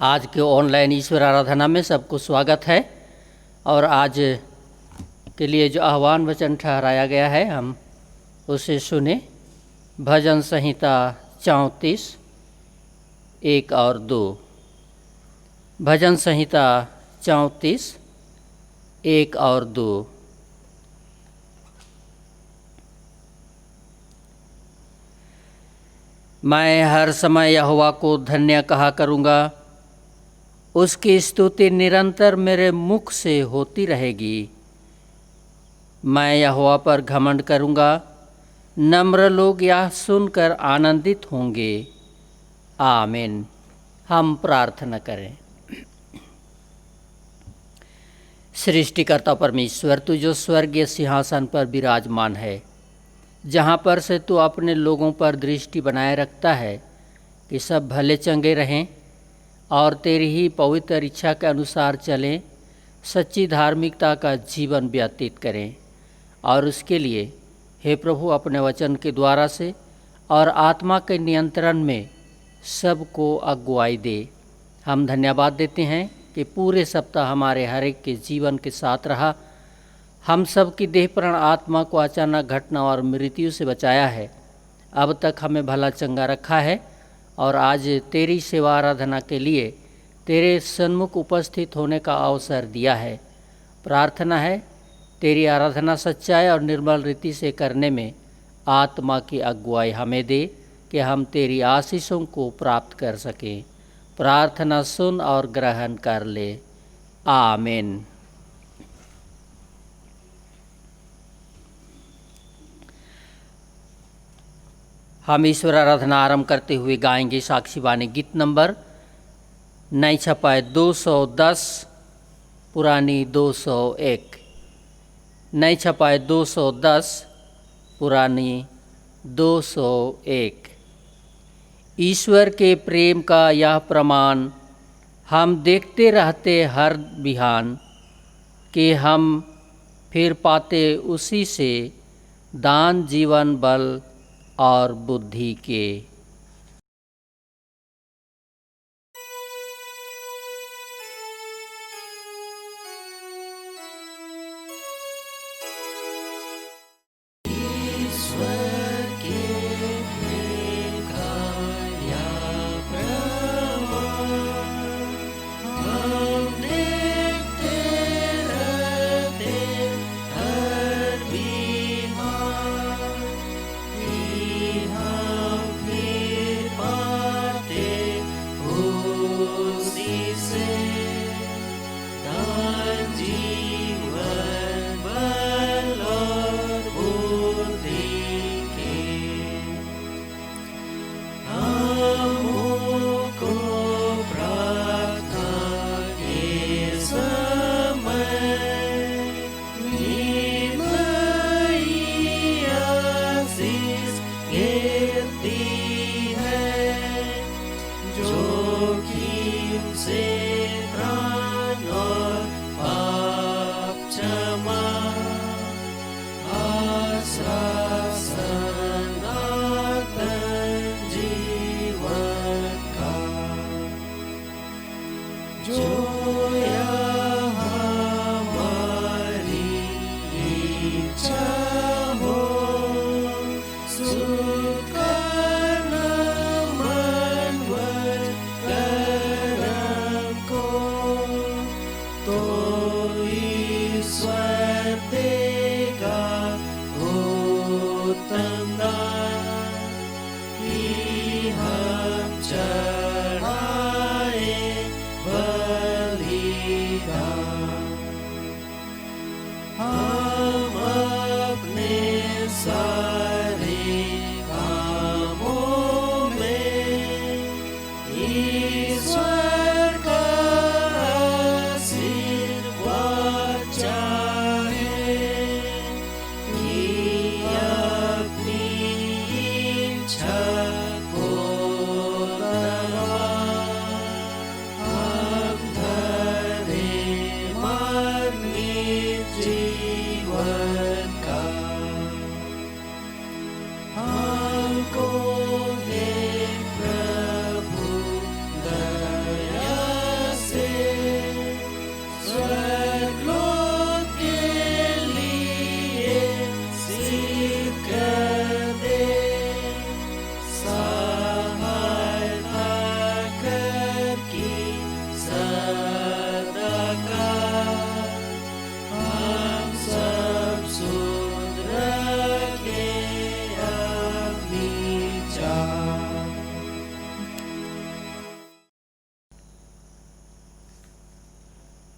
आज के ऑनलाइन ईश्वर आराधना में सबको स्वागत है। और आज के लिए जो आह्वान वचन ठहराया गया है हम उसे सुने। भजन संहिता 34 1 और 2। भजन संहिता 34 1 और 2। मैं हर समय यहोवा को धन्य कहा करूँगा, उसकी स्तुति निरंतर मेरे मुख से होती रहेगी। मैं यहोवा पर घमंड करूँगा, नम्र लोग यह सुनकर आनंदित होंगे। आमीन। हम प्रार्थना करें। सृष्टिकर्ता परमेश्वर, तू जो स्वर्गीय सिंहासन पर विराजमान है, जहाँ पर से तू अपने लोगों पर दृष्टि बनाए रखता है कि सब भले चंगे रहें और तेरी ही पवित्र इच्छा के अनुसार चलें, सच्ची धार्मिकता का जीवन व्यतीत करें। और उसके लिए हे प्रभु अपने वचन के द्वारा से और आत्मा के नियंत्रण में सबको अगुवाई दे। हम धन्यवाद देते हैं कि पूरे सप्ताह हमारे हर एक के जीवन के साथ रहा। हम सब की देह प्राण आत्मा को अचानक घटना और मृत्यु से बचाया है। अब तक हमें भला चंगा रखा है और आज तेरी सेवा आराधना के लिए तेरे सन्मुख उपस्थित होने का अवसर दिया है। प्रार्थना है तेरी आराधना सच्चाई और निर्मल रीति से करने में आत्मा की अगुवाई हमें दे कि हम तेरी आशीषों को प्राप्त कर सकें। प्रार्थना सुन और ग्रहण कर ले। आमीन। हम ईश्वर आराधना आरंभ करते हुए गाएंगे साक्षी वाणी गीत नंबर नई छपाई 210 पुरानी 201। नई छपाई 210 पुरानी 201। ईश्वर के प्रेम का यह प्रमाण हम देखते रहते हर बिहान, कि हम फिर पाते उसी से दान जीवन बल और बुद्धि के। Amen.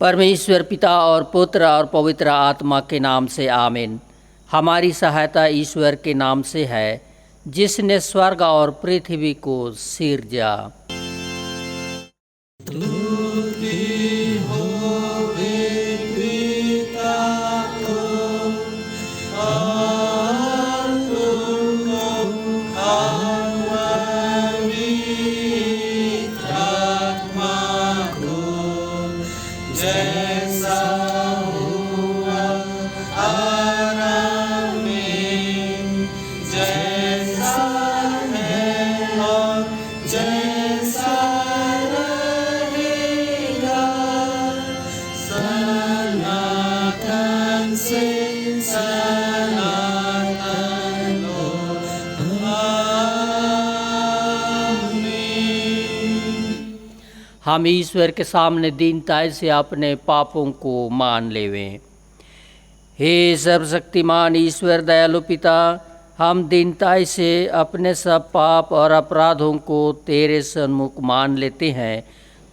परमेश्वर पिता और पुत्र और पवित्र आत्मा के नाम से आमीन। हमारी सहायता ईश्वर के नाम से है, जिसने स्वर्ग और पृथ्वी को सिरजा। हम ईश्वर के सामने दीनताई से अपने पापों को मान लेवें। हे सर्वशक्तिमान ईश्वर दयालु पिता, हम दीनताई से अपने सब पाप और अपराधों को तेरे सन्मुख मान लेते हैं।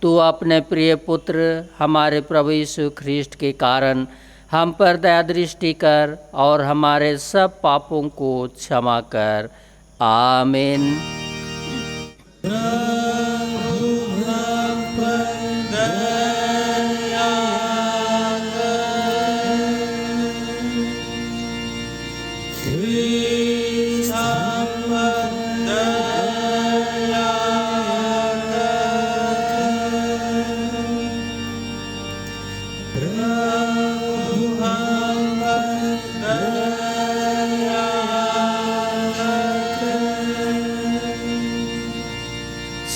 तू अपने प्रिय पुत्र हमारे प्रभु यीशु ख्रीष्ट के कारण हम पर दया दृष्टि कर और हमारे सब पापों को क्षमा कर। आमीन।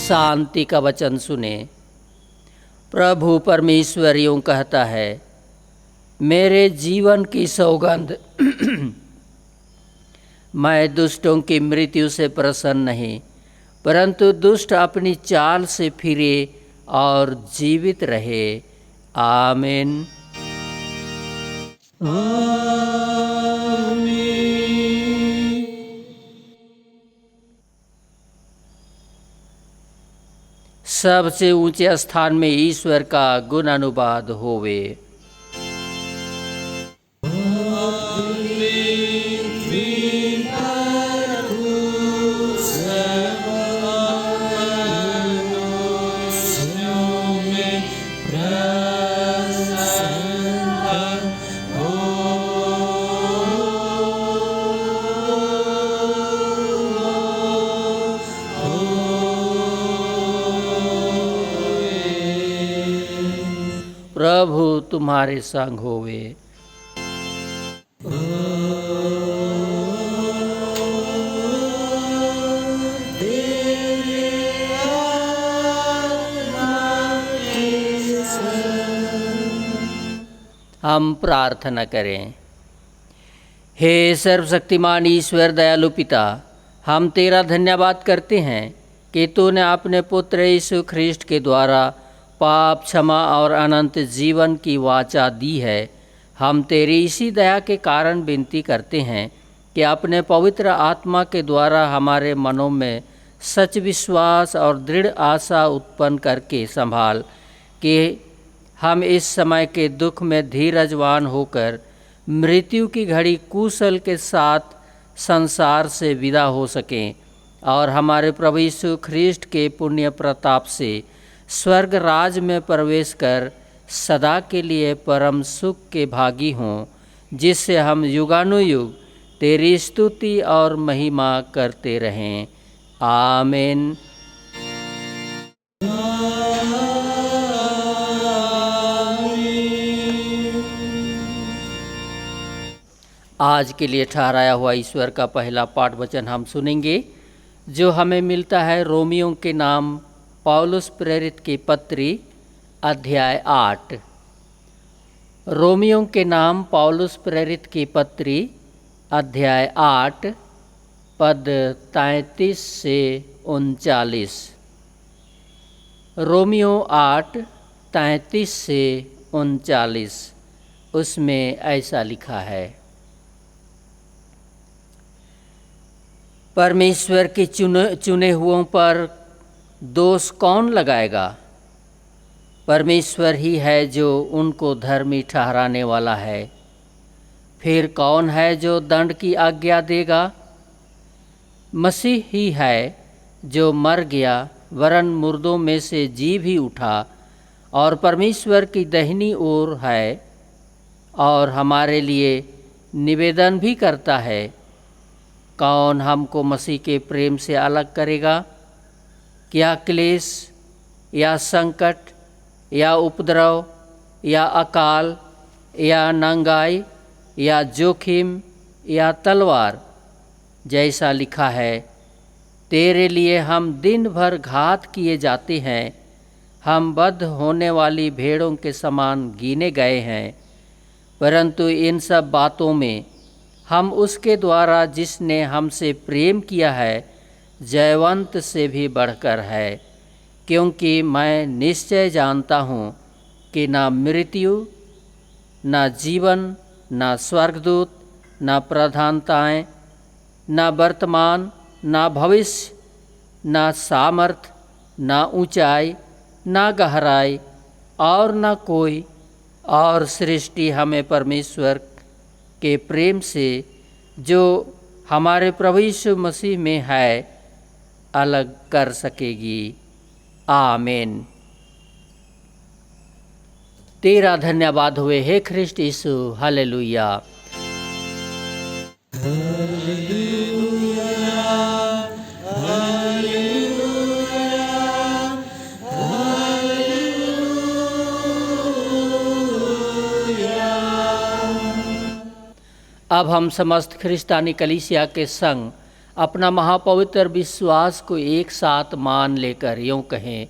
शांति का वचन सुने। प्रभु परमेश्वर यूं कहता है, मेरे जीवन की सौगंध मैं दुष्टों की मृत्यु से प्रसन्न नहीं, परंतु दुष्ट अपनी चाल से फिरे और जीवित रहे। आमीन। सबसे ऊंचे स्थान में ईश्वर का गुण अनुवाद होवे। प्रभु तुम्हारे संग होवे। हम प्रार्थना करें। हे सर्वशक्तिमान ईश्वर दयालु पिता, हम तेरा धन्यवाद करते हैं कि तूने अपने पुत्र यीशु ख्रीष्ट के द्वारा पाप क्षमा और अनंत जीवन की वाचा दी है। हम तेरी इसी दया के कारण विनती करते हैं कि अपने पवित्र आत्मा के द्वारा हमारे मनों में सच विश्वास और दृढ़ आशा उत्पन्न करके संभाल कि हम इस समय के दुख में धीरजवान होकर मृत्यु की घड़ी कुशल के साथ संसार से विदा हो सकें और हमारे प्रभु यीशु ख्रीष्ट के पुण्य प्रताप से स्वर्ग राज में प्रवेश कर सदा के लिए परम सुख के भागी हों, जिससे हम युगानुयुग तेरी स्तुति और महिमा करते रहें। आमीन। आज के लिए ठहराया हुआ ईश्वर का पहला पाठ वचन हम सुनेंगे, जो हमें मिलता है रोमियों के नाम पौलुस प्रेरित की पत्री अध्याय 8। रोमियों के नाम पौलुस प्रेरित की पत्री अध्याय 8 पद 33 से 39। रोमियो 8 33 से 39। उसमें ऐसा लिखा है, परमेश्वर के चुने हुओं पर दोष कौन लगाएगा? परमेश्वर ही है जो उनको धर्मी ठहराने वाला है। फिर कौन है जो दंड की आज्ञा देगा? मसीह ही है जो मर गया, वरन मुर्दों में से जी भी उठा और परमेश्वर की दाहिनी ओर है और हमारे लिए निवेदन भी करता है। कौन हमको मसीह के प्रेम से अलग करेगा? क्या क्लेश या संकट या उपद्रव या अकाल या नंगाई या जोखिम या तलवार? जैसा लिखा है, तेरे लिए हम दिन भर घात किए जाते हैं, हम बद्ध होने वाली भेड़ों के समान गिने गए हैं। परंतु इन सब बातों में हम उसके द्वारा जिसने हमसे प्रेम किया है जयवंत से भी बढ़कर है। क्योंकि मैं निश्चय जानता हूँ कि ना मृत्यु, ना जीवन, ना स्वर्गदूत, ना प्रधानताएं, ना वर्तमान, ना भविष्य, ना सामर्थ, ना ऊंचाई, ना गहराई और ना कोई और सृष्टि हमें परमेश्वर के प्रेम से जो हमारे प्रभु यीशु मसीह में है अलग कर सकेगी। आमीन। तेरा धन्यवाद हुए हे ख्रिस्ट यीशु। हालेलुया। अब हम समस्त ख्रिस्तानी कलीसिया के संग अपना महापवित्र विश्वास को एक साथ मान लेकर यूँ कहें,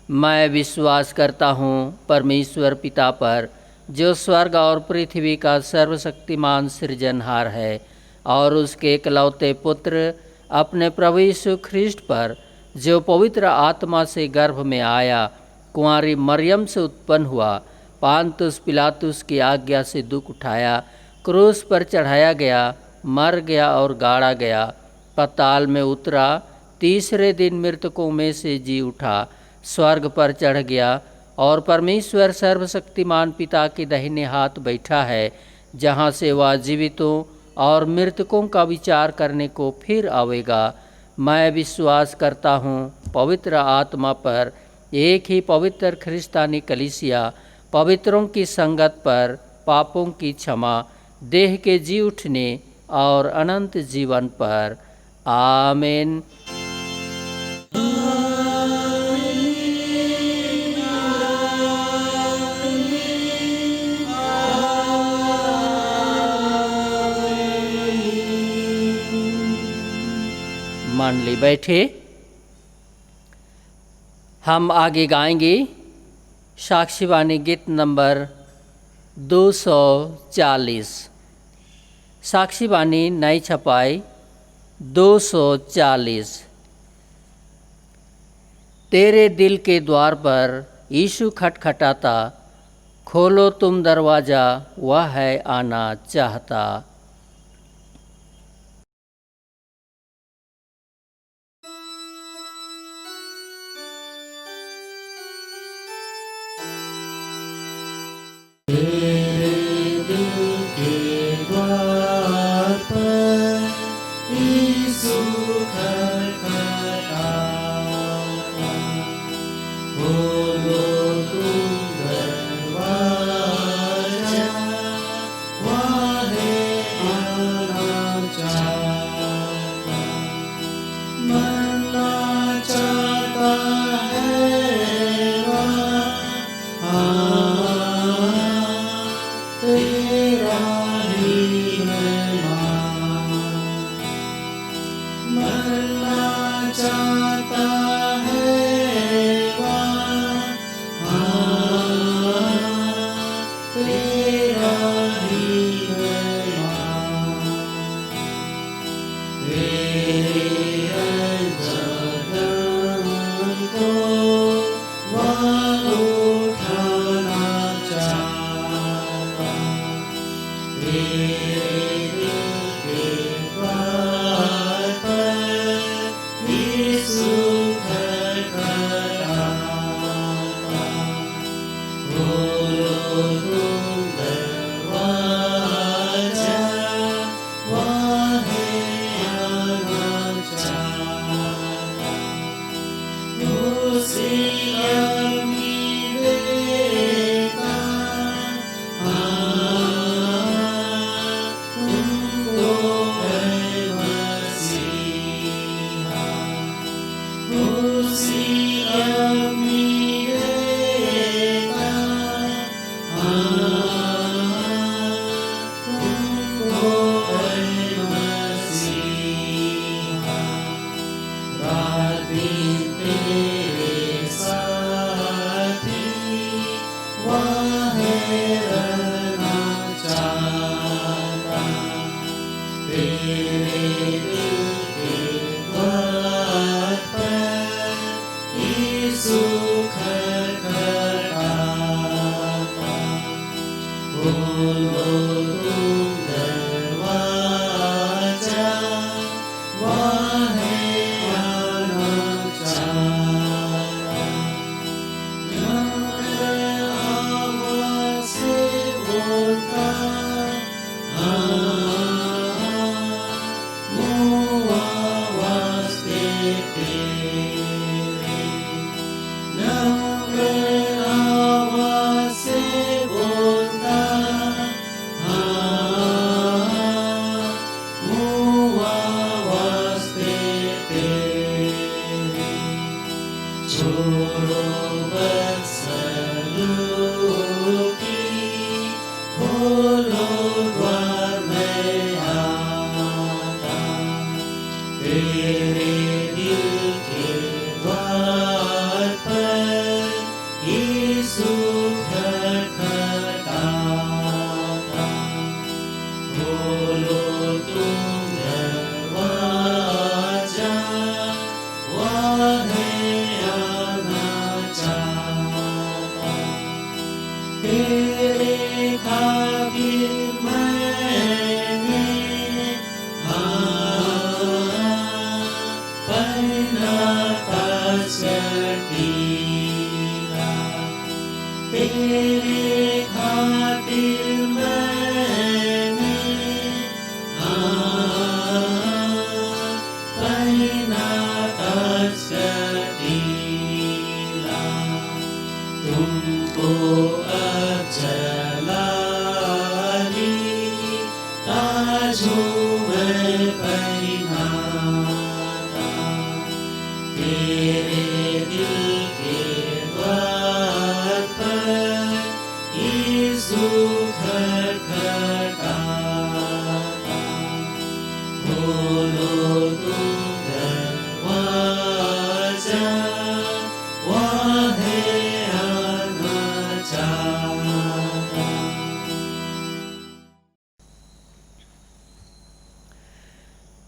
मैं विश्वास करता हूँ परमेश्वर पिता पर, जो स्वर्ग और पृथ्वी का सर्वशक्तिमान सृजनहार है, और उसके इकलौते पुत्र अपने प्रभु यीशु ख्रिस्ट पर, जो पवित्र आत्मा से गर्भ में आया, कुंवारी मरियम से उत्पन्न हुआ, पांतुस पिलातुस की आज्ञा से दुख उठाया, क्रूस पर चढ़ाया गया, मर गया और गाड़ा गया, पाताल में उतरा, तीसरे दिन मृतकों में से जी उठा, स्वर्ग पर चढ़ गया और परमेश्वर सर्वशक्तिमान पिता के दाहिने हाथ बैठा है, जहाँ से वह जीवितों और मृतकों का विचार करने को फिर आवेगा। मैं विश्वास करता हूँ पवित्र आत्मा पर, एक ही पवित्र ख्रिस्तानी कलीसिया, पवित्रों की संगत पर, पापों की क्षमा, देह के जी उठने और अनंत जीवन पर। आमीन। मंडली बैठे, हम आगे गाएंगे साक्षीवाणी गीत नंबर 240। साक्षीवाणी नई छपाई 240। तेरे दिल के द्वार पर यीशु खटखटाता, खोलो तुम दरवाज़ा, वह है आना चाहता।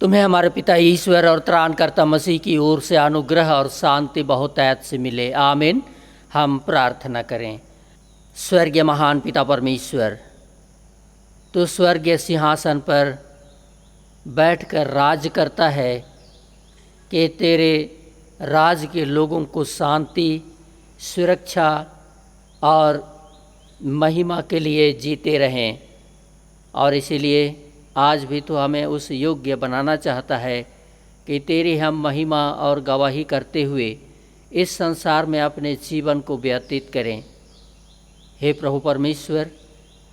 तुम्हें हमारे पिता ईश्वर और त्राणकर्ता मसीह की ओर से अनुग्रह और शांति बहुतायत से मिले, आमीन। हम प्रार्थना करें। स्वर्गीय महान पिता परमेश्वर, तो स्वर्गीय सिंहासन पर बैठकर राज करता है कि तेरे राज के लोगों को शांति, सुरक्षा और महिमा के लिए जीते रहें। और इसीलिए आज भी तो हमें उस योग्य बनाना चाहता है कि तेरी हम महिमा और गवाही करते हुए इस संसार में अपने जीवन को व्यतीत करें। हे प्रभु परमेश्वर,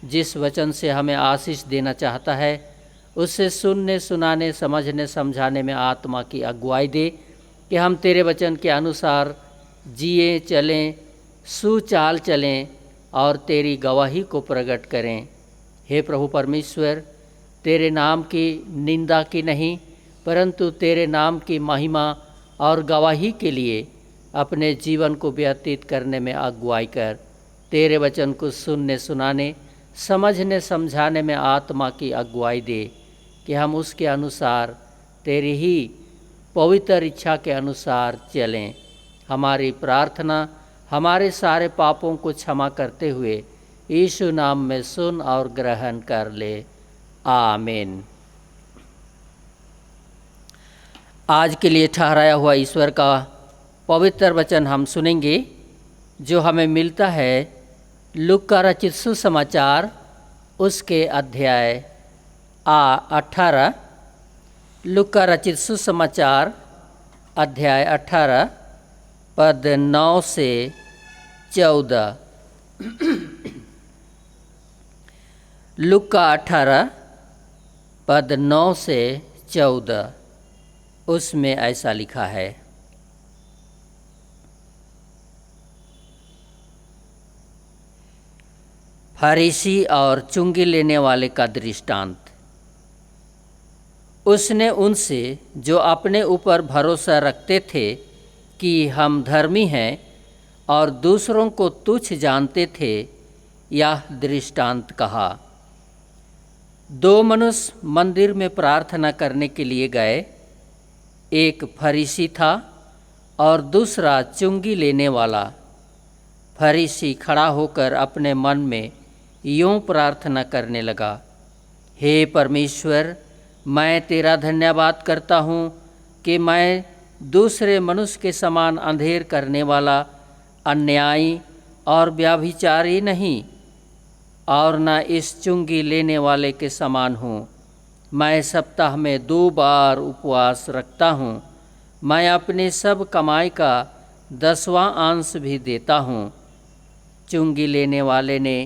जिस वचन से हमें आशीष देना चाहता है उससे सुनने, सुनाने, समझने, समझाने में आत्मा की अगुवाई दे कि हम तेरे वचन के अनुसार जिए चलें, सुचाल चलें और तेरी गवाही को प्रकट करें। हे प्रभु परमेश्वर, तेरे नाम की निंदा की नहीं परंतु तेरे नाम की महिमा और गवाही के लिए अपने जीवन को व्यतीत करने में अगुवाई कर। तेरे वचन को सुनने, सुनाने, समझने, समझाने में आत्मा की अगुवाई दे कि हम उसके अनुसार, तेरी ही पवित्र इच्छा के अनुसार चलें। हमारी प्रार्थना हमारे सारे पापों को क्षमा करते हुए यीशु नाम में सुन और ग्रहण कर ले, आमीन। आज के लिए ठहराया हुआ ईश्वर का पवित्र वचन हम सुनेंगे जो हमें मिलता है लूका रचित सुसमाचार उसके अध्याय 18। लूका रचित सुसमाचार अध्याय 18 पद 9 से 14। लूका 18 पद 9 से 14, उसमें ऐसा लिखा है। फरीसी और चुंगी लेने वाले का दृष्टांत। उसने उनसे जो अपने ऊपर भरोसा रखते थे कि हम धर्मी हैं और दूसरों को तुच्छ जानते थे, यह दृष्टांत कहा। दो मनुष्य मंदिर में प्रार्थना करने के लिए गए। एक फरीसी था और दूसरा चुंगी लेने वाला। फरीसी खड़ा होकर अपने मन में यूं प्रार्थना करने लगा, हे परमेश्वर, मैं तेरा धन्यवाद करता हूँ कि मैं दूसरे मनुष्य के समान अंधेर करने वाला, अन्यायी और व्यभिचारी नहीं, और न इस चुंगी लेने वाले के समान हूँ। मैं सप्ताह में 2 बार उपवास रखता हूँ। मैं अपने सब कमाई का 10वां अंश भी देता हूँ। चुंगी लेने वाले ने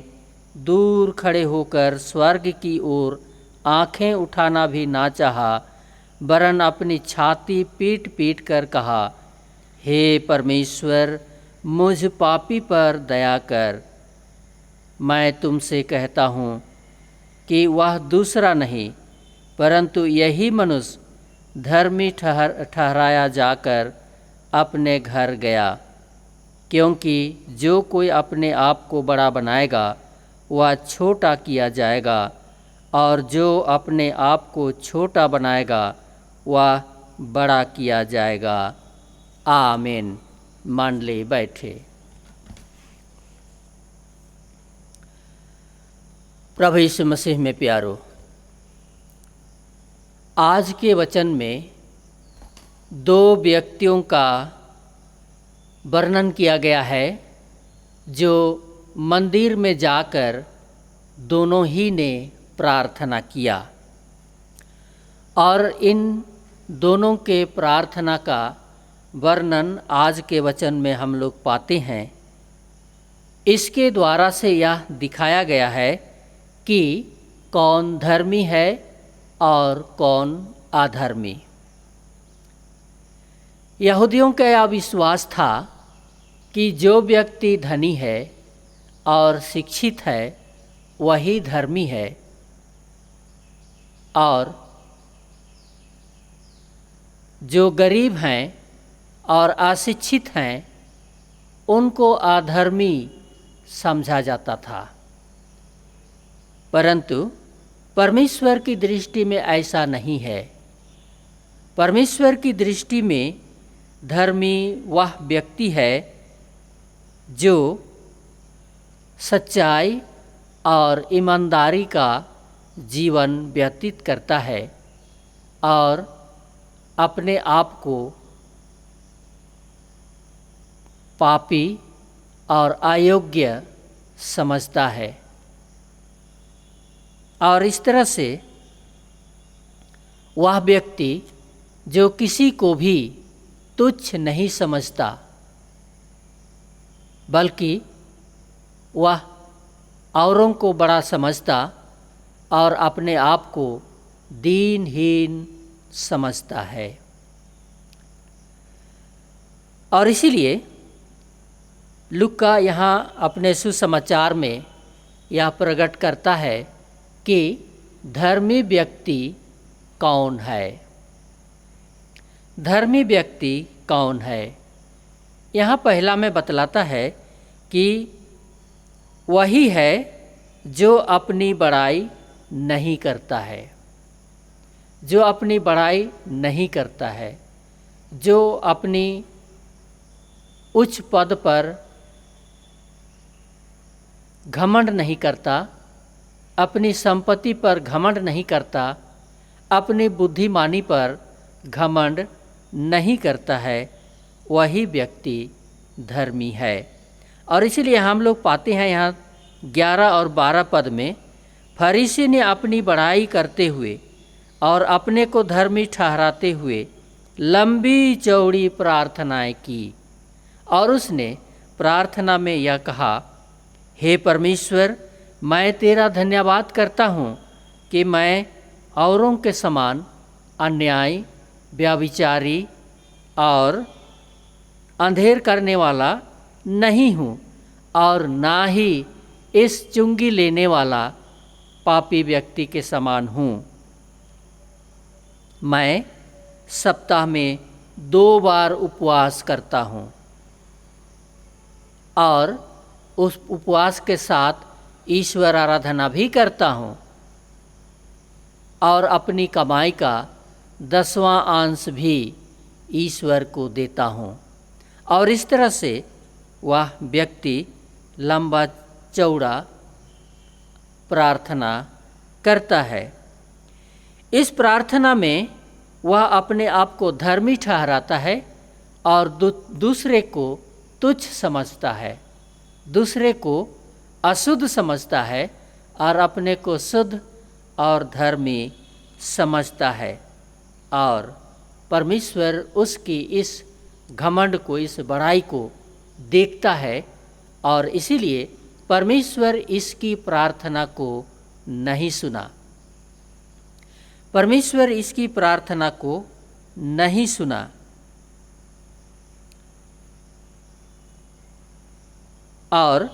दूर खड़े होकर स्वर्ग की ओर आंखें उठाना भी ना चाहा, वरन अपनी छाती पीट पीट कर कहा, हे परमेश्वर, मुझ पापी पर दया कर। मैं तुमसे कहता हूँ कि वह दूसरा नहीं, परंतु यही मनुष्य धर्मी ठहराया जाकर अपने घर गया, क्योंकि जो कोई अपने आप को बड़ा बनाएगा वह छोटा किया जाएगा, और जो अपने आप को छोटा बनाएगा वह बड़ा किया जाएगा। आमीन। मंडली बैठे। प्रभु यीशु मसीह में प्यारो, आज के वचन में 2 व्यक्तियों का वर्णन किया गया है जो मंदिर में जाकर दोनों ही ने प्रार्थना किया, और इन दोनों के प्रार्थना का वर्णन आज के वचन में हम लोग पाते हैं। इसके द्वारा से यह दिखाया गया है कि कौन धर्मी है और कौन अधर्मी। यहूदियों का यह विश्वास था कि जो व्यक्ति धनी है और शिक्षित है वही धर्मी है, और जो गरीब हैं और अशिक्षित हैं उनको अधर्मी समझा जाता था। परंतु परमेश्वर की दृष्टि में ऐसा नहीं है। परमेश्वर की दृष्टि में धर्मी वह व्यक्ति है जो सच्चाई और ईमानदारी का जीवन व्यतीत करता है और अपने आप को पापी और अयोग्य समझता है, और इस तरह से वह व्यक्ति जो किसी को भी तुच्छ नहीं समझता, बल्कि वह औरों को बड़ा समझता और अपने आप को दीनहीन समझता है। और इसीलिए लूका यहाँ अपने सुसमाचार में यह प्रकट करता है कि धर्मी व्यक्ति कौन है। धर्मी व्यक्ति कौन है? यहाँ पहला में बतलाता है कि वही है जो अपनी बड़ाई नहीं करता है, जो अपनी बड़ाई नहीं करता है, जो अपनी उच्च पद पर घमंड नहीं करता, अपनी संपत्ति पर घमंड नहीं करता, अपनी बुद्धिमानी पर घमंड नहीं करता है, वही व्यक्ति धर्मी है। और इसलिए हम लोग पाते हैं यहाँ 11 और 12 पद में, फरीसी ने अपनी बड़ाई करते हुए और अपने को धर्मी ठहराते हुए लंबी चौड़ी प्रार्थनाएं की, और उसने प्रार्थना में यह कहा, हे परमेश्वर, मैं तेरा धन्यवाद करता हूँ कि मैं औरों के समान अन्यायी, व्यभिचारी और अंधेर करने वाला नहीं हूँ, और ना ही इस चुंगी लेने वाला पापी व्यक्ति के समान हूँ। मैं सप्ताह में 2 बार उपवास करता हूँ, और उस उपवास के साथ ईश्वर आराधना भी करता हूँ। और अपनी कमाई का 10वां अंश भी ईश्वर को देता हूँ। और इस तरह से वह व्यक्ति लंबा चौड़ा प्रार्थना करता है। इस प्रार्थना में वह अपने आप को धर्मी ठहराता है और दूसरे को तुच्छ समझता है, दूसरे को अशुद्ध समझता है और अपने को शुद्ध और धर्मी समझता है। और परमेश्वर उसकी इस घमंड को, इस बड़ाई को देखता है और इसीलिए परमेश्वर इसकी प्रार्थना को नहीं सुना। परमेश्वर इसकी प्रार्थना को नहीं सुना। और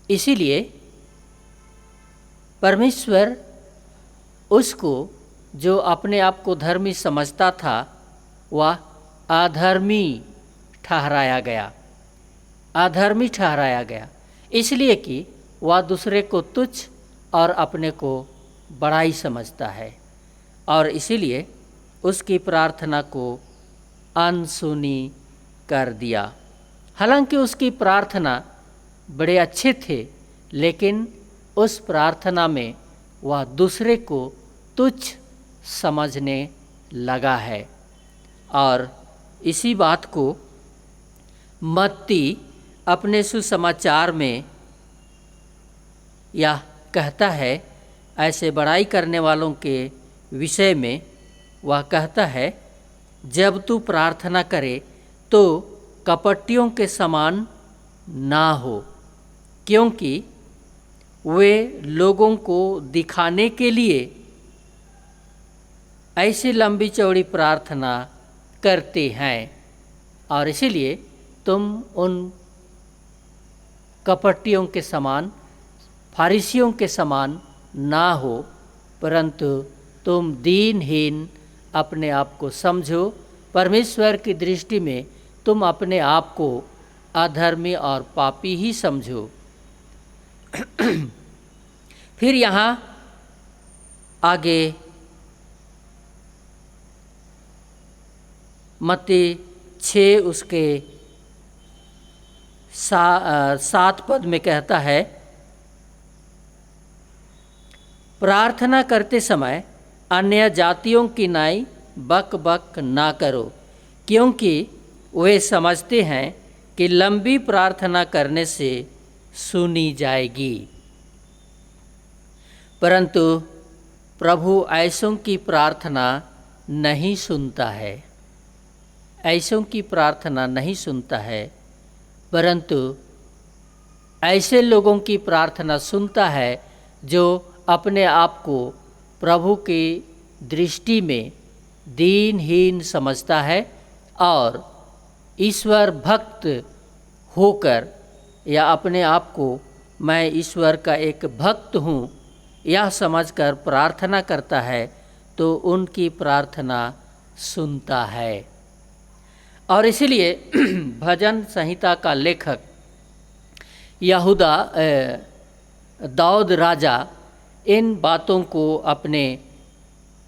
इसीलिए परमेश्वर उसको, जो अपने आप को धर्मी समझता था, वह अधर्मी ठहराया गया, अधर्मी ठहराया गया, इसलिए कि वह दूसरे को तुच्छ और अपने को बड़ाई समझता है। और इसीलिए उसकी प्रार्थना को अनसुनी कर दिया। हालांकि उसकी प्रार्थना बड़े अच्छे थे, लेकिन उस प्रार्थना में वह दूसरे को तुच्छ समझने लगा है। और इसी बात को मत्ती अपने सुसमाचार में यह कहता है, ऐसे बड़ाई करने वालों के विषय में वह कहता है, जब तू प्रार्थना करे तो कपटियों के समान ना हो, क्योंकि वे लोगों को दिखाने के लिए ऐसी लंबी चौड़ी प्रार्थना करते हैं। और इसीलिए तुम उन कपटियों के समान, फारिसियों के समान ना हो, परंतु तुम दीनहीन अपने आप को समझो। परमेश्वर की दृष्टि में तुम अपने आप को अधर्मी और पापी ही समझो। फिर यहाँ आगे मत्ती 6 उसके 7 पद में कहता है, प्रार्थना करते समय अन्य जातियों की नाई बक बक ना करो, क्योंकि वे समझते हैं कि लंबी प्रार्थना करने से सुनी जाएगी। परंतु प्रभु ऐसों की प्रार्थना नहीं सुनता है, ऐसों की प्रार्थना नहीं सुनता है, परंतु ऐसे लोगों की प्रार्थना सुनता है जो अपने आप को प्रभु की दृष्टि में दीनहीन समझता है और ईश्वर भक्त होकर, या अपने आप को मैं ईश्वर का एक भक्त हूँ यह समझकर प्रार्थना करता है, तो उनकी प्रार्थना सुनता है। और इसलिए भजन संहिता का लेखक यहूदा दाऊद राजा इन बातों को अपने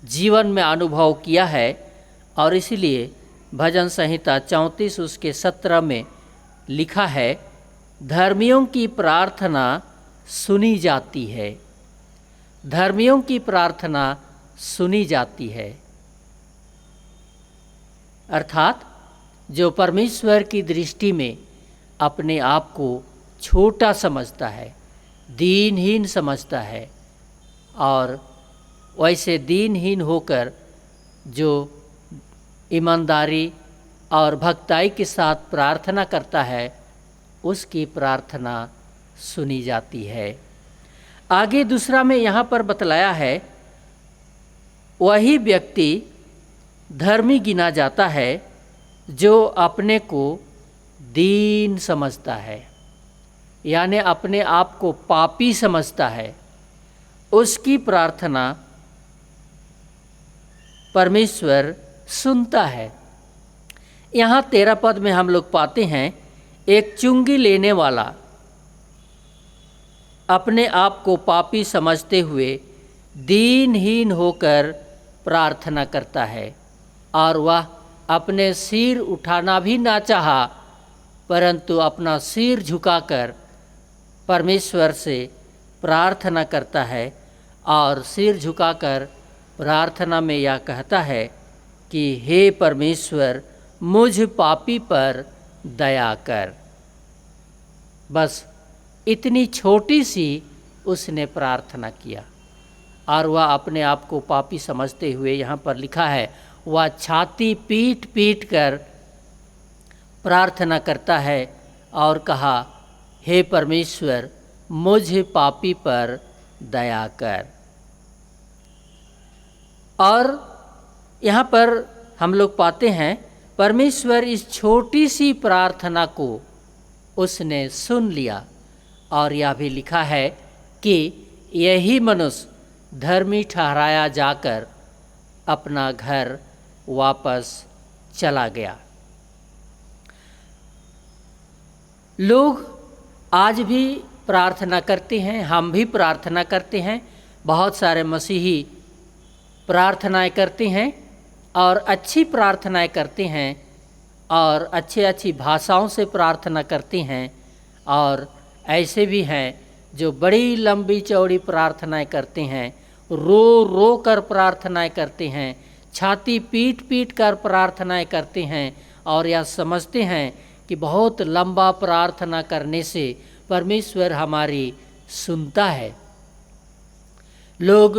जीवन में अनुभव किया है। और इसलिए भजन संहिता 34 उसके 17 में लिखा है, धर्मियों की प्रार्थना सुनी जाती है, धर्मियों की प्रार्थना सुनी जाती है। अर्थात जो परमेश्वर की दृष्टि में अपने आप को छोटा समझता है, दीनहीन समझता है, और वैसे दीनहीन होकर जो ईमानदारी और भक्ताई के साथ प्रार्थना करता है, उसकी प्रार्थना सुनी जाती है। आगे दूसरा में यहाँ पर बतलाया है, वही व्यक्ति धर्मी गिना जाता है जो अपने को दीन समझता है, यानी अपने आप को पापी समझता है। उसकी प्रार्थना परमेश्वर सुनता है। यहाँ 13 पद में हम लोग पाते हैं, एक चुंगी लेने वाला अपने आप को पापी समझते हुए दीनहीन होकर प्रार्थना करता है और वह अपने सिर उठाना भी ना चाहा, परंतु अपना सिर झुकाकर परमेश्वर से प्रार्थना करता है और सिर झुकाकर प्रार्थना में यह कहता है कि हे परमेश्वर, मुझ पापी पर दया कर। बस इतनी छोटी सी उसने प्रार्थना किया और वह अपने आप को पापी समझते हुए, यहाँ पर लिखा है, वह छाती पीट पीट कर प्रार्थना करता है और कहा, हे परमेश्वर, मुझ पापी पर दया कर। और यहाँ पर हम लोग पाते हैं परमेश्वर इस छोटी सी प्रार्थना को उसने सुन लिया और यह भी लिखा है कि यही मनुष्य धर्मी ठहराया जाकर अपना घर वापस चला गया। लोग आज भी प्रार्थना करते हैं, हम भी प्रार्थना करते हैं, बहुत सारे मसीही प्रार्थनाएं करते हैं और अच्छी प्रार्थनाएं करते हैं और अच्छी भाषाओं से प्रार्थना करते हैं। और ऐसे भी हैं जो बड़ी लंबी चौड़ी प्रार्थनाएं करते हैं, रो रो कर प्रार्थनाएं करते हैं, छाती पीट पीट कर प्रार्थनाएं करते हैं और यह समझते हैं कि बहुत लंबा प्रार्थना करने से परमेश्वर हमारी सुनता है। लोग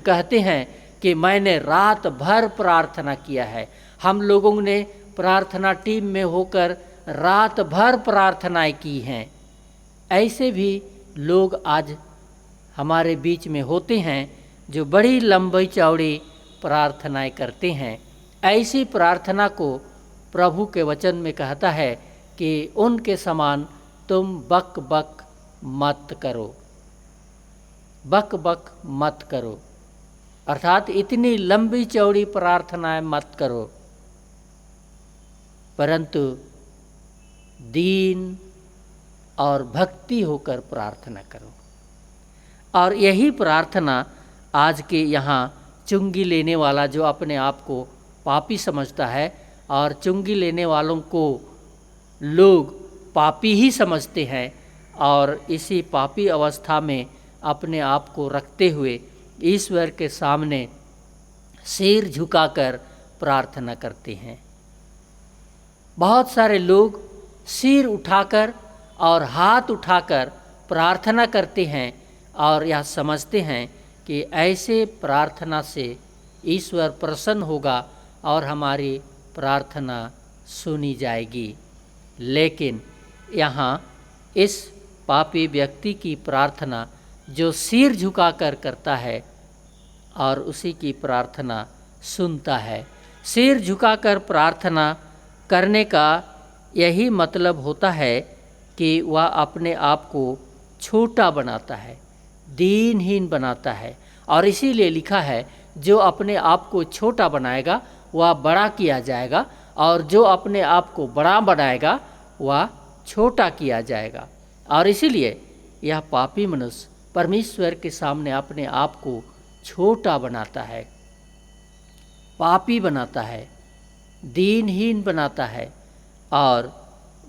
कहते हैं कि मैंने रात भर प्रार्थना किया है। हम लोगों ने प्रार्थना टीम में होकर रात भर प्रार्थनाएं की हैं। ऐसे भी लोग आज हमारे बीच में होते हैं जो बड़ी लंबी चौड़ी प्रार्थनाएं करते हैं। ऐसी प्रार्थना को प्रभु के वचन में कहता है कि उनके समान तुम बक बक मत करो, बक बक मत करो, अर्थात इतनी लंबी चौड़ी प्रार्थनाएं मत करो, परंतु दीन और भक्ति होकर प्रार्थना करो। और यही प्रार्थना आज के यहाँ चुंगी लेने वाला जो अपने आप को पापी समझता है, और चुंगी लेने वालों को लोग पापी ही समझते हैं, और इसी पापी अवस्था में अपने आप को रखते हुए ईश्वर के सामने सिर झुकाकर प्रार्थना करते हैं। बहुत सारे लोग सिर उठाकर और हाथ उठाकर प्रार्थना करते हैं और यह समझते हैं कि ऐसे प्रार्थना से ईश्वर प्रसन्न होगा और हमारी प्रार्थना सुनी जाएगी। लेकिन यहाँ इस पापी व्यक्ति की प्रार्थना जो सिर झुकाकर करता है और उसी की प्रार्थना सुनता है। सिर झुकाकर प्रार्थना करने का यही मतलब होता है कि वह अपने आप को छोटा बनाता है, दीनहीन बनाता है, और इसीलिए लिखा है जो अपने आप को छोटा बनाएगा वह बड़ा किया जाएगा, और जो अपने आप को बड़ा बनाएगा वह छोटा किया जाएगा। और इसीलिए यह पापी मनुष्य परमेश्वर के सामने अपने आप को छोटा बनाता है, पापी बनाता है, दीनहीन बनाता है, और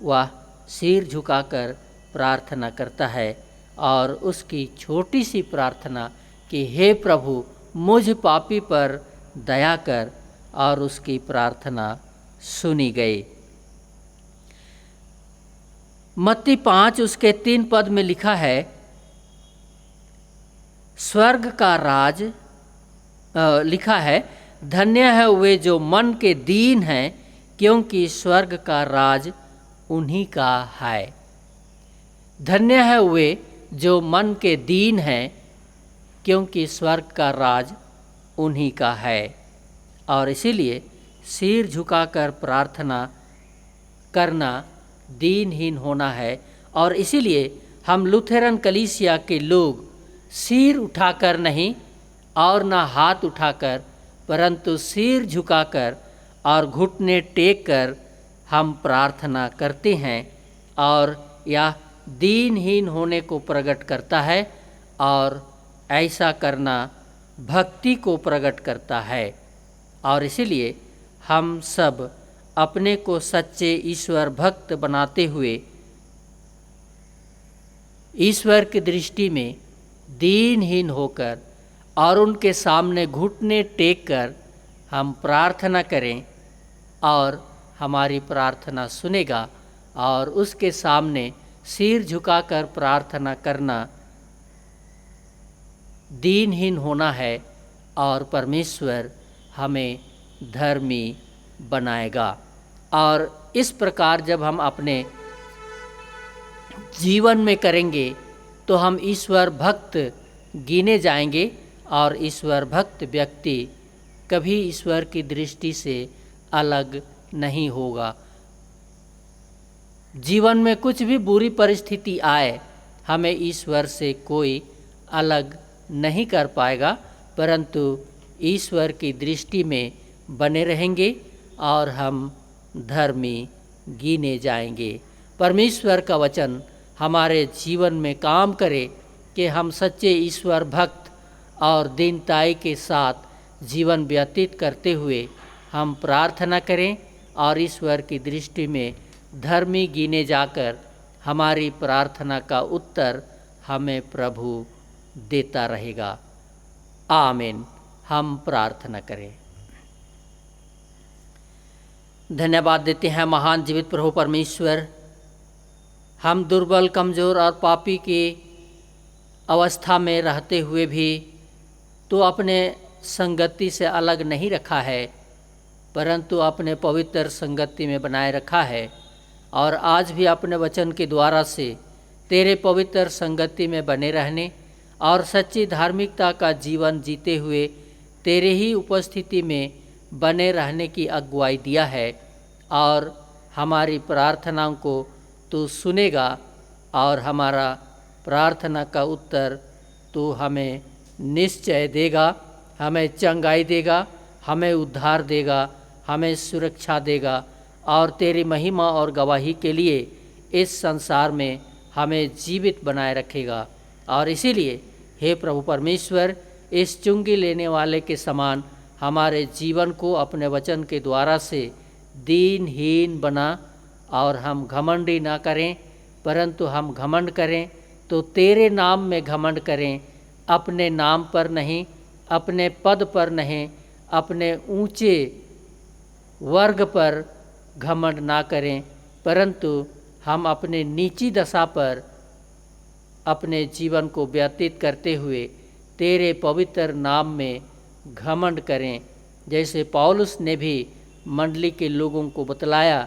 वह सिर झुकाकर प्रार्थना करता है। और उसकी छोटी सी प्रार्थना कि हे प्रभु मुझ पापी पर दया कर, और उसकी प्रार्थना सुनी गई। मत्ती 5 उसके 3 पद में लिखा है, स्वर्ग का राज लिखा है, धन्य है वे जो मन के दीन हैं, क्योंकि स्वर्ग का राज उन्हीं का है। धन्य है वे जो मन के दीन हैं, क्योंकि स्वर्ग का राज उन्हीं का है। और इसीलिए सिर झुकाकर प्रार्थना करना दीनहीन होना है। और इसीलिए हम लुथेरन कलीसिया के लोग सिर उठाकर नहीं और ना हाथ उठाकर, परंतु सिर झुकाकर और घुटने टेक कर हम प्रार्थना करते हैं, और यह दीनहीन होने को प्रकट करता है। और ऐसा करना भक्ति को प्रकट करता है। और इसीलिए हम सब अपने को सच्चे ईश्वर भक्त बनाते हुए ईश्वर की दृष्टि में दीनहीन होकर और उनके सामने घुटने टेक कर हम प्रार्थना करें और हमारी प्रार्थना सुनेगा। और उसके सामने सिर झुकाकर प्रार्थना करना दीनहीन होना है और परमेश्वर हमें धर्मी बनाएगा। और इस प्रकार जब हम अपने जीवन में करेंगे तो हम ईश्वर भक्त गिने जाएंगे और ईश्वर भक्त व्यक्ति कभी ईश्वर की दृष्टि से अलग नहीं होगा। जीवन में कुछ भी बुरी परिस्थिति आए, हमें ईश्वर से कोई अलग नहीं कर पाएगा, परंतु ईश्वर की दृष्टि में बने रहेंगे और हम धर्मी गिने जाएंगे। परमेश्वर का वचन हमारे जीवन में काम करे कि हम सच्चे ईश्वर भक्त और दीनताई के साथ जीवन व्यतीत करते हुए हम प्रार्थना करें और ईश्वर की दृष्टि में धर्मी गिने जाकर हमारी प्रार्थना का उत्तर हमें प्रभु देता रहेगा। आमीन। हम प्रार्थना करें। धन्यवाद देते हैं महान जीवित प्रभु परमेश्वर, हम दुर्बल, कमज़ोर और पापी की अवस्था में रहते हुए भी तो अपने संगति से अलग नहीं रखा है, परंतु अपने पवित्र संगति में बनाए रखा है। और आज भी अपने वचन के द्वारा से तेरे पवित्र संगति में बने रहने और सच्ची धार्मिकता का जीवन जीते हुए तेरे ही उपस्थिति में बने रहने की अगुवाई दिया है। और हमारी प्रार्थनाओं को तू सुनेगा और हमारा प्रार्थना का उत्तर तू हमें निश्चय देगा, हमें चंगाई देगा, हमें उद्धार देगा, हमें सुरक्षा देगा और तेरी महिमा और गवाही के लिए इस संसार में हमें जीवित बनाए रखेगा। और इसीलिए हे प्रभु परमेश्वर, इस चुंगी लेने वाले के समान हमारे जीवन को अपने वचन के द्वारा से दीनहीन बना और हम घमंडी ना करें, परंतु हम घमंड करें तो तेरे नाम में घमंड करें, अपने नाम पर नहीं, अपने पद पर नहीं, अपने ऊंचे वर्ग पर घमंड ना करें, परंतु हम अपने नीची दशा पर अपने जीवन को व्यतीत करते हुए तेरे पवित्र नाम में घमंड करें। जैसे पौलुस ने भी मंडली के लोगों को बतलाया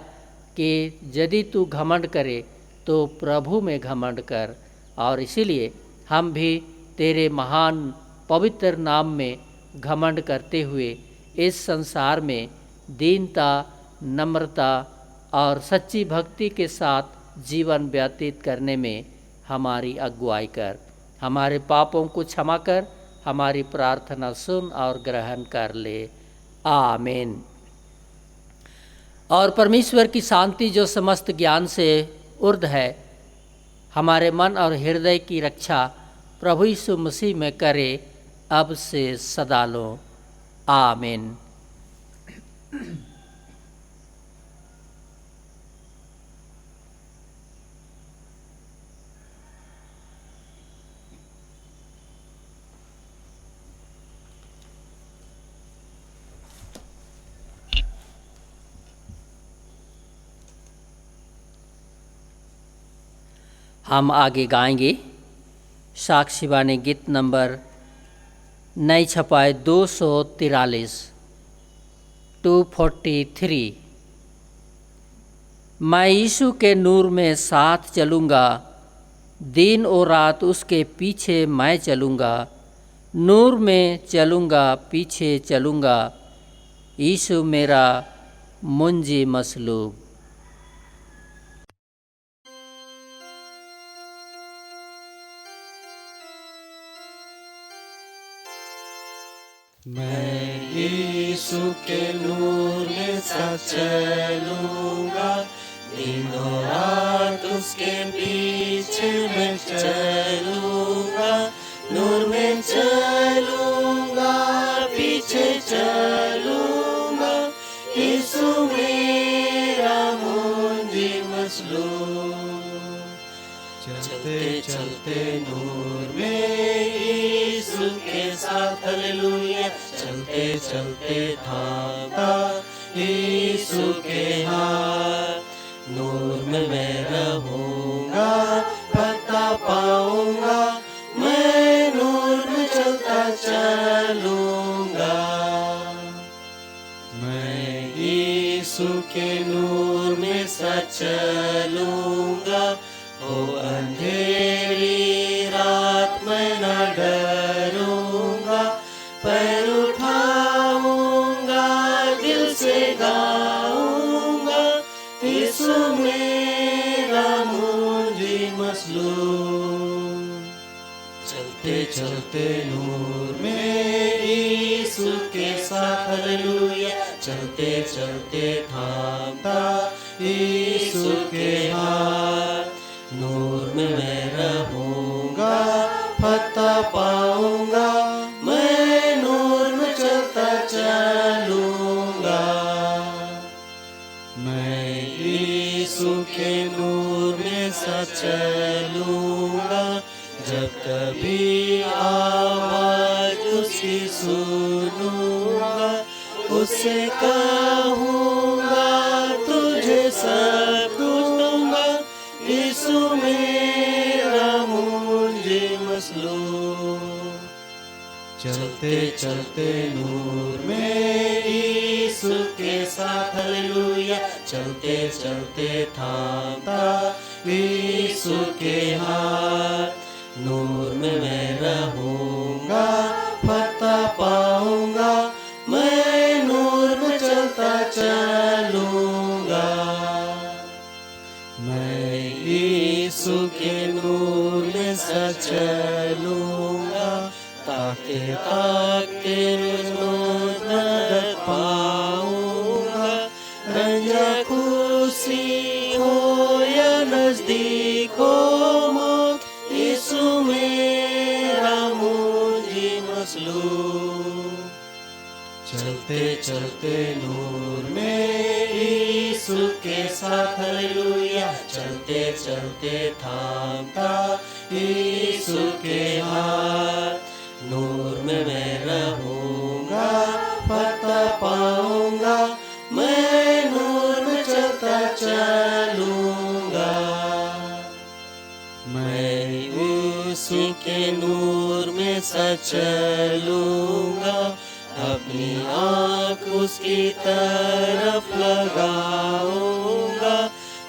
कि यदि तू घमंड करे तो प्रभु में घमंड कर। और इसीलिए हम भी तेरे महान पवित्र नाम में घमंड करते हुए इस संसार में दीनता, नम्रता और सच्ची भक्ति के साथ जीवन व्यतीत करने में हमारी अगुवाई कर। हमारे पापों को क्षमा कर, हमारी प्रार्थना सुन और ग्रहण कर ले। आमीन। और परमेश्वर की शांति जो समस्त ज्ञान से ऊर्ध्व है, हमारे मन और हृदय की रक्षा प्रभु यीशु मसीह में करे, अब से सदा लो। आमीन। हम आगे गाएंगे साक्षी वाणी गीत नंबर नई छपाई 243 243। मैं यीशु के नूर में साथ चलूँगा, दिन और रात उसके पीछे मैं चलूँगा, नूर में चलूँगा, पीछे चलूँगा, यीशु मेरा मुंजी मसलूब। मैं यीशु के नूर में साथ चलूँगा, दिनों रात उसके पीछे मैं चलूँगा, नूर में चलूँगा, चलूंगा, यीशु मेरा मुंजी मसलू। चलते चलते नूर में यीशु के साथ, हालेलुया। चलते चलते थामता यीशु के हाथ, नूर में मैं रहूंगा, पता पाऊंगा, मैं नूर में चलता चलूंगा। मैं यीशु के नूर में सच चलूंगा, ओ अंधेरी रात मैं न डरूंगा, पैर उठाऊंगा, दिल से गाऊंगा, यीशु मेरा मुंजी मसलू। चलते चलते नूर में यीशु के साथ, हालेलुया। चलते चलते थामता यीशु के हाथ, नूर में मैं रहूंगा, पता पाऊंगा, मैं नूर में चलता चलूंगा। मैं यीशु के नूर में सच चलूंगा, जब कभी आवाज उसकी सुनूंगा, उससे कहूंगा तुझे सब कुछ दूंगा, यीशु मेरा मुंजी मसलू। चलते चलते नूर में यीशु के साथ, हालेलुया। चलते चलते थामता यीशु के हाथ, नूर में मैं रहूंगा, पता पाऊंगा, मैं नूर में चलता चलूंगा। मैं यीशु के नूर में सच चलूंगा, ताकि ताकते रोज मदद पाऊंगा, रंजा खुशी हो या नजदीक हो मौत, यीशु मेरा मुंजी मसलू। चलते चलते नूर में यीशु के साथ, हालेलुया। चलते चलते थामता यीशु के हाथ, नूर में मैं रहूंगा, पता पाऊंगा, मैं नूर में चलता चलूंगा। मैं यीशु के नूर में सच चलूंगा, अपनी आँख उसकी तरफ लगाऊंगा,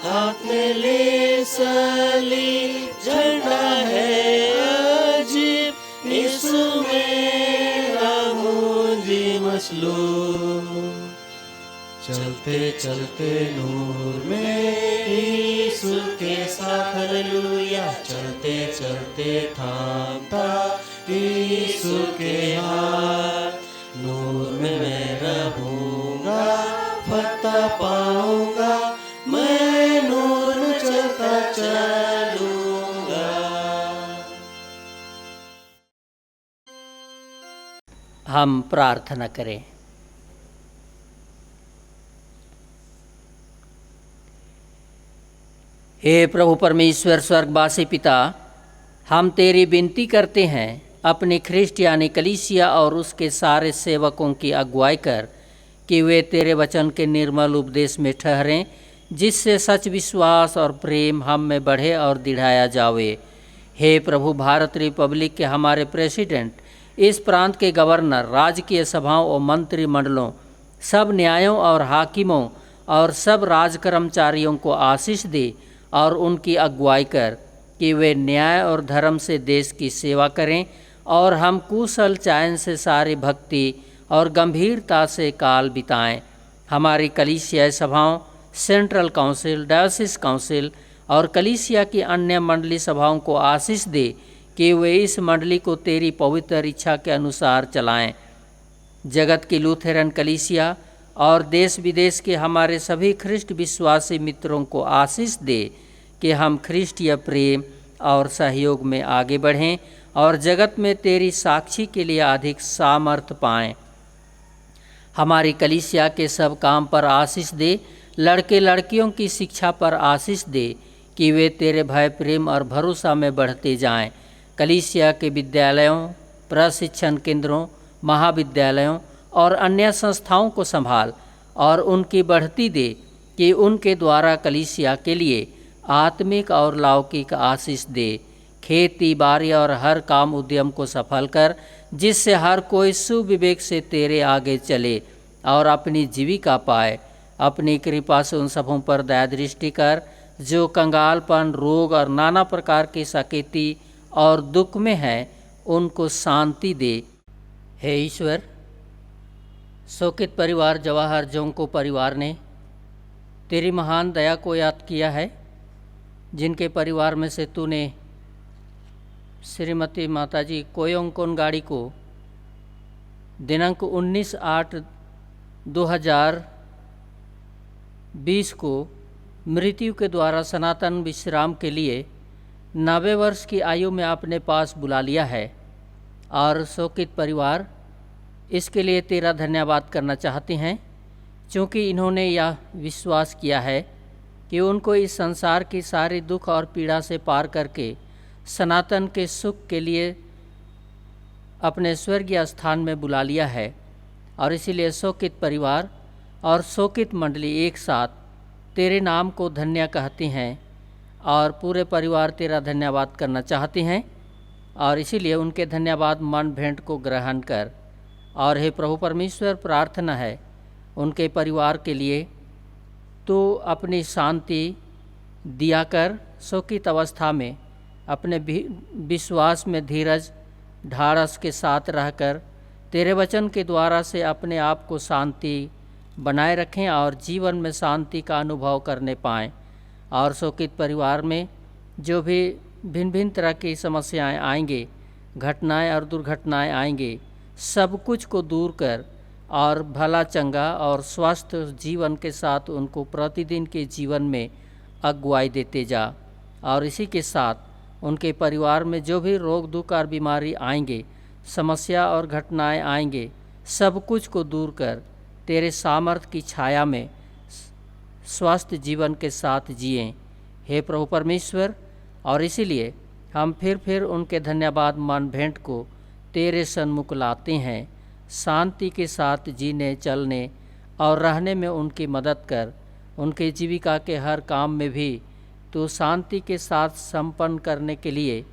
हाथ में ले सली झंडा है अजीब, यीशु मेरा मुंजी मसलू। चलते चलते नूर में यीशु के साथ, हालेलुया। चलते चलते थामता यीशु के हाथ, नूर में मैं रहूंगा, पता पाऊंगा, मैं नूर में चलता चलूंगा। हम प्रार्थना करें। हे प्रभु परमेश्वर स्वर्गवासी पिता, हम तेरी विनती करते हैं, अपने ख्रिस्ट यानी कलीसिया और उसके सारे सेवकों की अगुवाई कर कि वे तेरे वचन के निर्मल उपदेश में ठहरें, जिससे सच विश्वास और प्रेम हम में बढ़े और दिढ़ाया जावे। हे प्रभु, भारत रिपब्लिक के हमारे प्रेसिडेंट, इस प्रांत के गवर्नर, राजकीय सभाओं और मंत्रिमंडलों, सब न्यायों और हाकिमों और सब राज कर्मचारियों को आशीष दे और उनकी अगुवाई कर कि वे न्याय और धर्म से देश की सेवा करें और हम कुशल चैन से सारी भक्ति और गंभीरता से काल बिताएं। हमारी कलीसिया सभाओं, सेंट्रल काउंसिल, डायोसिस काउंसिल और कलीसिया की अन्य मंडली सभाओं को आशीष दे कि वे इस मंडली को तेरी पवित्र इच्छा के अनुसार चलाएं। जगत की लूथेरन कलीसिया और देश विदेश के हमारे सभी ख्रिस्ट विश्वासी मित्रों को आशीष दे कि हम ख्रिस्टीय प्रेम और सहयोग में आगे बढ़ें और जगत में तेरी साक्षी के लिए अधिक सामर्थ पाएं। हमारी कलीसिया के सब काम पर आशीष दे। लड़के लड़कियों की शिक्षा पर आशीष दे कि वे तेरे भय, प्रेम और भरोसा में बढ़ते जाएं। कलीसिया के विद्यालयों, प्रशिक्षण केंद्रों, महाविद्यालयों और अन्य संस्थाओं को संभाल और उनकी बढ़ती दे कि उनके द्वारा कलीसिया के लिए आत्मिक और लौकिक आशीष दे। खेती बाड़ी और हर काम उद्यम को सफल कर, जिससे हर कोई सुविवेक से तेरे आगे चले और अपनी जीविका पाए। अपनी कृपा से उन सबों पर दया दृष्टि कर जो कंगालपन, रोग और नाना प्रकार की सकेती और दुख में हैं, उनको शांति दे। हे ईश्वर, शोकित परिवार जवाहर जोंको परिवार ने तेरी महान दया को याद किया है, जिनके परिवार में से तूने श्रीमती माताजी कोयोंगकोनगाड़ी को दिनांक 19/8/2020 को मृत्यु के द्वारा सनातन विश्राम के लिए 90 वर्ष की आयु में अपने पास बुला लिया है। और शोकित परिवार इसके लिए तेरा धन्यवाद करना चाहते हैं, क्योंकि इन्होंने यह विश्वास किया है कि उनको इस संसार की सारी दुख और पीड़ा से पार करके सनातन के सुख के लिए अपने स्वर्गीय स्थान में बुला लिया है। और इसीलिए शोकित परिवार और शोकित मंडली एक साथ तेरे नाम को धन्य कहते हैं और पूरे परिवार तेरा धन्यवाद करना चाहते हैं। और इसीलिए उनके धन्यवाद मन भेंट को ग्रहण कर। और हे प्रभु परमेश्वर, प्रार्थना है उनके परिवार के लिए तो अपनी शांति दिया कर, शोकित अवस्था में अपने विश्वास में धीरज ढाढ़स के साथ रहकर तेरे वचन के द्वारा से अपने आप को शांति बनाए रखें और जीवन में शांति का अनुभव करने पाएँ। और शोकित परिवार में जो भी भिन्न भिन्न तरह की समस्याएं आएंगे, घटनाएं और दुर्घटनाएं आएंगे, सब कुछ को दूर कर और भला चंगा और स्वस्थ जीवन के साथ उनको प्रतिदिन के जीवन में अगुवाई देते जा। और इसी के साथ उनके परिवार में जो भी रोग दुख और बीमारी आएंगे, समस्या और घटनाएं आएंगे, सब कुछ को दूर कर तेरे सामर्थ की छाया में स्वस्थ जीवन के साथ जिएं, हे प्रभु परमेश्वर। और इसीलिए हम फिर उनके धन्यवाद मन भेंट को तेरे सन्मुख लाते हैं। शांति के साथ जीने, चलने और रहने में उनकी मदद कर। उनके जीविका के हर काम में भी तो शांति के साथ संपन्न करने के लिए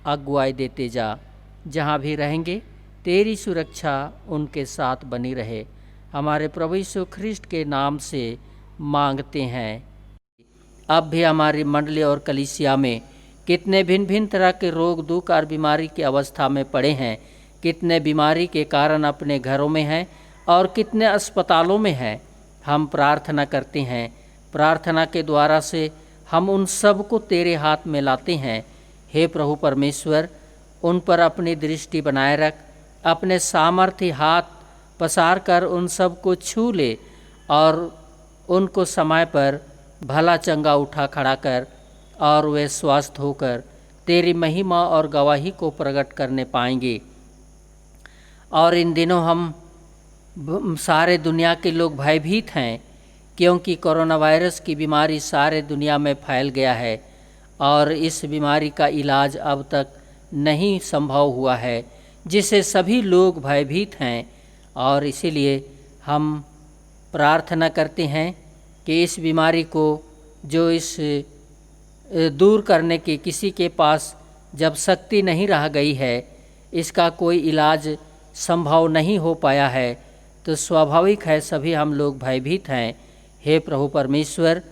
अगुवाई देते जा। जहाँ भी रहेंगे तेरी सुरक्षा उनके साथ बनी रहे। हमारे प्रभु यीशु ख्रिस्ट के नाम से मांगते हैं। अब भी हमारी मंडली और कलीसिया में कितने भिन्न भिन्न तरह के रोग दुख और बीमारी की अवस्था में पड़े हैं, कितने बीमारी के कारण अपने घरों में हैं और कितने अस्पतालों में हैं। हम प्रार्थना करते हैं, प्रार्थना के द्वारा से हम उन सब को तेरे हाथ में लाते हैं। हे प्रभु परमेश्वर, उन पर अपनी दृष्टि बनाए रख, अपने सामर्थ्य हाथ पसार कर उन सब को छू ले और उनको समय पर भला चंगा उठा खड़ा कर और वे स्वस्थ होकर तेरी महिमा और गवाही को प्रकट करने पाएंगे। और इन दिनों हम सारे दुनिया के लोग भयभीत हैं, क्योंकि कोरोना वायरस की बीमारी सारे दुनिया में फैल गया है और इस बीमारी का इलाज अब तक नहीं संभव हुआ है, जिससे सभी लोग भयभीत हैं। और इसीलिए हम प्रार्थना करते हैं कि इस बीमारी को जो इस दूर करने की किसी के पास जब शक्ति नहीं रह गई है, इसका कोई इलाज संभव नहीं हो पाया है, तो स्वाभाविक है सभी हम लोग भयभीत हैं। हे प्रभु परमेश्वर,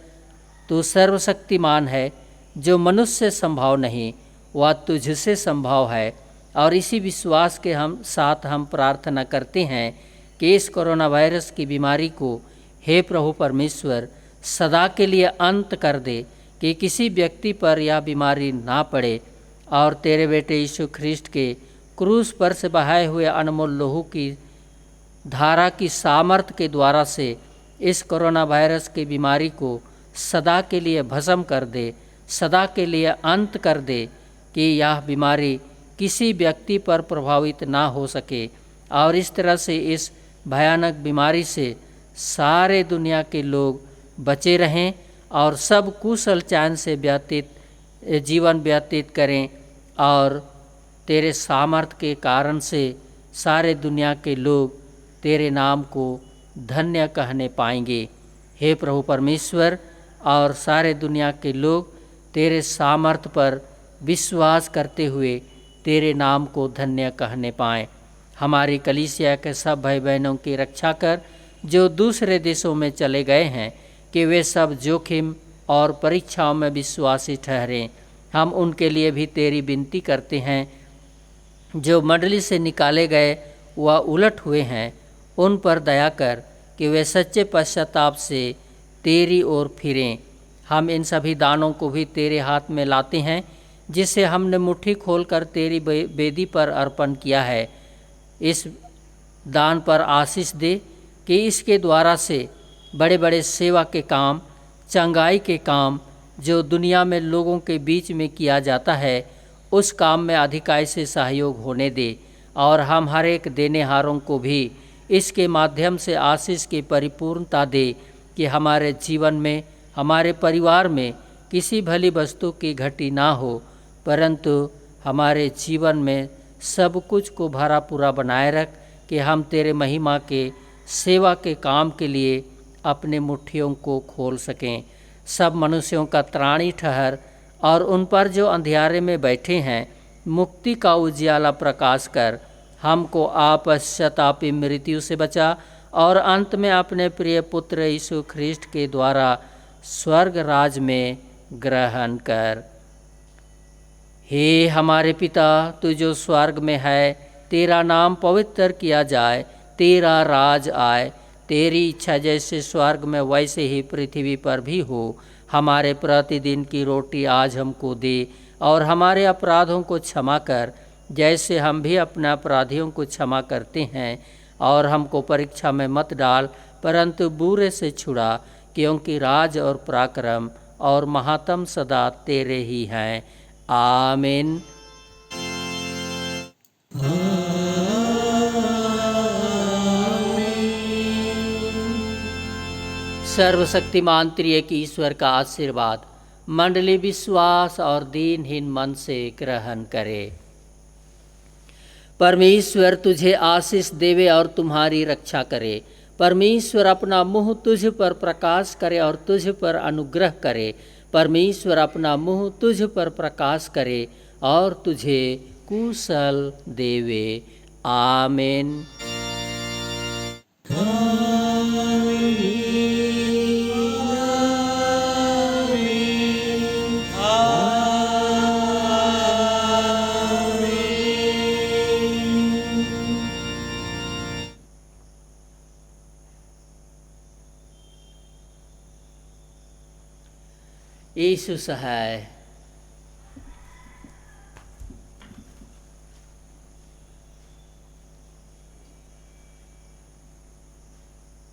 तू सर्वशक्तिमान है, जो मनुष्य से संभव नहीं वह तुझसे संभव है। और इसी विश्वास के साथ हम प्रार्थना करते हैं कि इस कोरोना वायरस की बीमारी को हे प्रभु परमेश्वर सदा के लिए अंत कर दे, कि किसी व्यक्ति पर यह बीमारी ना पड़े। और तेरे बेटे यीशु ख्रिस्ट के क्रूस पर से बहाए हुए अनमोल लहू की धारा की सामर्थ के द्वारा से इस कोरोना वायरस की बीमारी को सदा के लिए भस्म कर दे, सदा के लिए अंत कर दे, कि यह बीमारी किसी व्यक्ति पर प्रभावित ना हो सके। और इस तरह से इस भयानक बीमारी से सारे दुनिया के लोग बचे रहें और सब कुशल चैन से जीवन व्यतीत करें और तेरे सामर्थ्य के कारण से सारे दुनिया के लोग तेरे नाम को धन्य कहने पाएंगे। हे प्रभु परमेश्वर, और सारे दुनिया के लोग तेरे सामर्थ्य पर विश्वास करते हुए तेरे नाम को धन्य कहने पाएँ। हमारी कलीसिया के सब भाई बहनों की रक्षा कर जो दूसरे देशों में चले गए हैं, कि वे सब जोखिम और परीक्षाओं में विश्वासी ठहरें। हम उनके लिए भी तेरी विनती करते हैं। जो मंडली से निकाले गए व उलट हुए हैं, उन पर दया कर कि वे सच्चे पश्चाताप से तेरी ओर फिरें। हम इन सभी दानों को भी तेरे हाथ में लाते हैं, जिसे हमने मुट्ठी खोलकर तेरी वेदी पर अर्पण किया है। इस दान पर आशीष दे कि इसके द्वारा से बड़े बड़े सेवा के काम, चंगाई के काम जो दुनिया में लोगों के बीच में किया जाता है, उस काम में अधिकाई से सहयोग होने दे। और हम हर एक देनेहारों को भी इसके माध्यम से आशीष की परिपूर्णता दे कि हमारे जीवन में, हमारे परिवार में किसी भली वस्तु की घटी ना हो, परंतु हमारे जीवन में सब कुछ को भरा पूरा बनाए रख कि हम तेरे महिमा के सेवा के काम के लिए अपने मुट्ठियों को खोल सकें। सब मनुष्यों का त्राणी ठहर और उन पर जो अंधियारे में बैठे हैं मुक्ति का उजियाला प्रकाश कर। हमको आपश्चातापी मृत्यु से बचा और अंत में अपने प्रिय पुत्र यीशु ख्रिस्ट के द्वारा स्वर्ग राज में ग्रहण कर। हे हमारे पिता, तू जो स्वर्ग में है, तेरा नाम पवित्र किया जाए, तेरा राज आए, तेरी इच्छा जैसे स्वर्ग में वैसे ही पृथ्वी पर भी हो। हमारे प्रतिदिन की रोटी आज हमको दे और हमारे अपराधों को क्षमा कर, जैसे हम भी अपने अपराधियों को क्षमा करते हैं। और हमको परीक्षा में मत डाल, परंतु बुरे से छुड़ा, क्योंकि राज और पराक्रम और महात्म सदा तेरे ही हैं। आमीन। सर्वशक्तिमान त्रिएक ईश्वर का आशीर्वाद मंडली विश्वास और दीनहीन मन से ग्रहण करे। परमेश्वर तुझे आशीष देवे और तुम्हारी रक्षा करे। परमेश्वर अपना मुँह तुझ पर प्रकाश करे और तुझ पर अनुग्रह करे। परमेश्वर अपना मुँह तुझ पर प्रकाश करे और तुझे कुशल देवे। आमीन। यीशु सहाय।